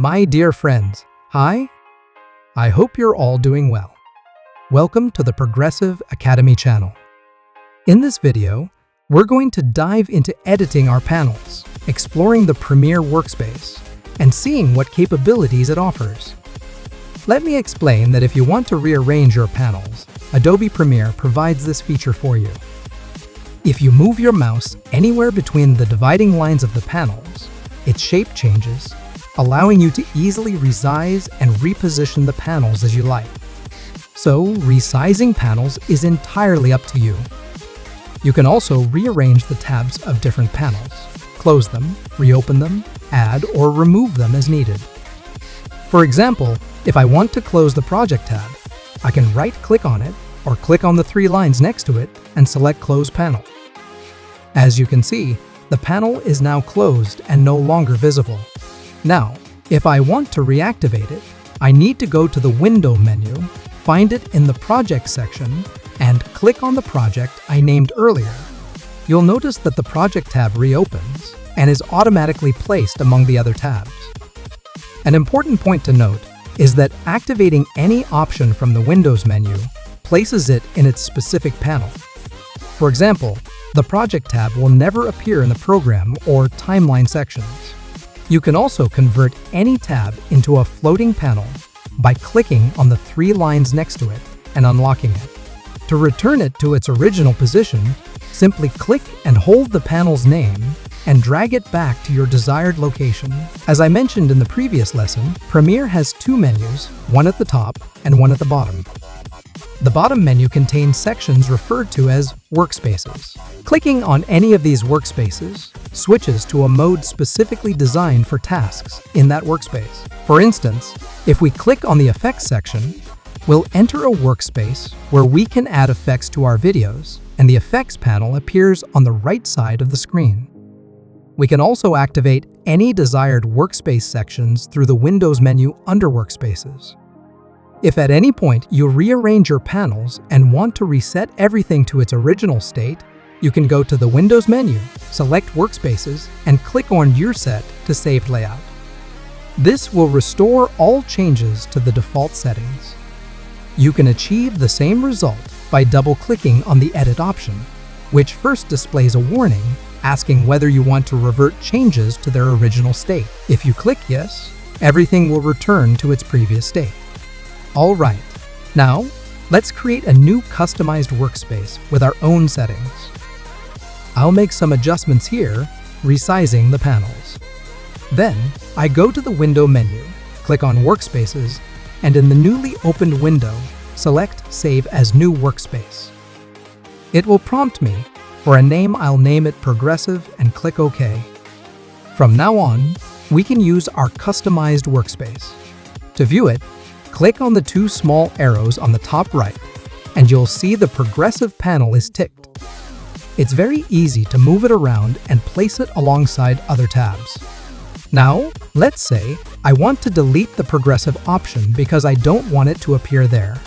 My dear friends, hi! I hope you're all doing well. Welcome to the Progressive Academy channel. In this video, we're going to dive into editing our panels, exploring the Premiere Workspace, and seeing what capabilities it offers. Let me explain that if you want to rearrange your panels, Adobe Premiere provides this feature for you. If you move your mouse anywhere between the dividing lines of the panels, its shape changes, allowing you to easily resize and reposition the panels as you like. So, resizing panels is entirely up to you. You can also rearrange the tabs of different panels, close them, reopen them, add or remove them as needed. For example, if I want to close the Project tab, I can right-click on it or click on the three lines next to it and select Close Panel. As you can see, the panel is now closed and no longer visible. Now, if I want to reactivate it, I need to go to the Window menu, find it in the Project section, and click on the project I named earlier. You'll notice that the Project tab reopens and is automatically placed among the other tabs. An important point to note is that activating any option from the Windows menu places it in its specific panel. For example, the Project tab will never appear in the Program or Timeline sections. You can also convert any tab into a floating panel by clicking on the three lines next to it and unlocking it. To return it to its original position, simply click and hold the panel's name and drag it back to your desired location. As I mentioned in the previous lesson, Premiere has two menus, one at the top and one at the bottom. The bottom menu contains sections referred to as Workspaces. Clicking on any of these workspaces switches to a mode specifically designed for tasks in that workspace. For instance, if we click on the Effects section, we'll enter a workspace where we can add effects to our videos, and the Effects panel appears on the right side of the screen. We can also activate any desired workspace sections through the Windows menu under Workspaces. If at any point you rearrange your panels and want to reset everything to its original state, you can go to the Windows menu, select Workspaces, and click on Your Set to save layout. This will restore all changes to the default settings. You can achieve the same result by double-clicking on the Edit option, which first displays a warning asking whether you want to revert changes to their original state. If you click Yes, everything will return to its previous state. Alright, now let's create a new customized workspace with our own settings. I'll make some adjustments here, resizing the panels. Then, I go to the Window menu, click on Workspaces, and in the newly opened window, select Save as New Workspace. It will prompt me for a name. I'll name it Progressive and click OK. From now on, we can use our customized workspace. To view it, click on the two small arrows on the top right, and you'll see the Progressive panel is ticked. It's very easy to move it around and place it alongside other tabs. Now, let's say I want to delete the Progressive option because I don't want it to appear there.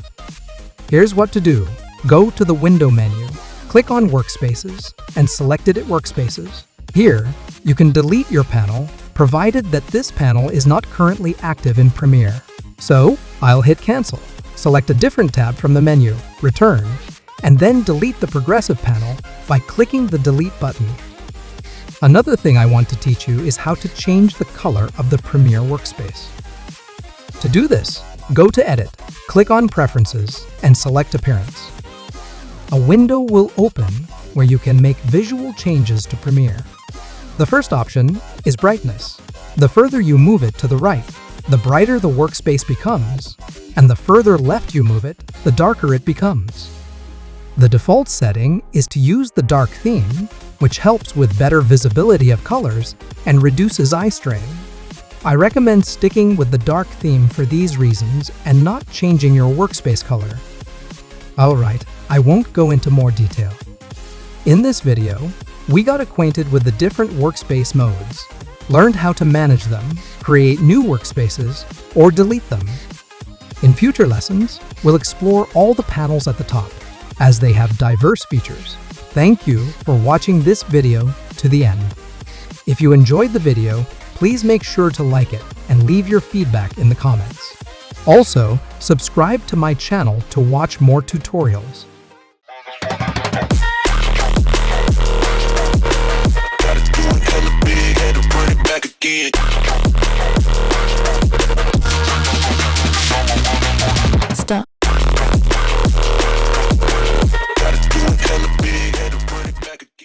Here's what to do. Go to the Window menu, click on Workspaces, and select Edit Workspaces. Here, you can delete your panel, provided that this panel is not currently active in Premiere. So, I'll hit Cancel, select a different tab from the menu, Return, and then delete the Progressive panel by clicking the Delete button. Another thing I want to teach you is how to change the color of the Premiere Workspace. To do this, go to Edit, click on Preferences, and select Appearance. A window will open where you can make visual changes to Premiere. The first option is Brightness. The further you move it to the right, the brighter the workspace becomes, and the further left you move it, the darker it becomes. The default setting is to use the dark theme, which helps with better visibility of colors and reduces eye strain. I recommend sticking with the dark theme for these reasons and not changing your workspace color. Alright, I won't go into more detail. In this video, we got acquainted with the different workspace modes, learned how to manage them, create new workspaces, or delete them. In future lessons, we'll explore all the panels at the top, as they have diverse features. Thank you for watching this video to the end. If you enjoyed the video, please make sure to like it and leave your feedback in the comments. Also, subscribe to my channel to watch more tutorials.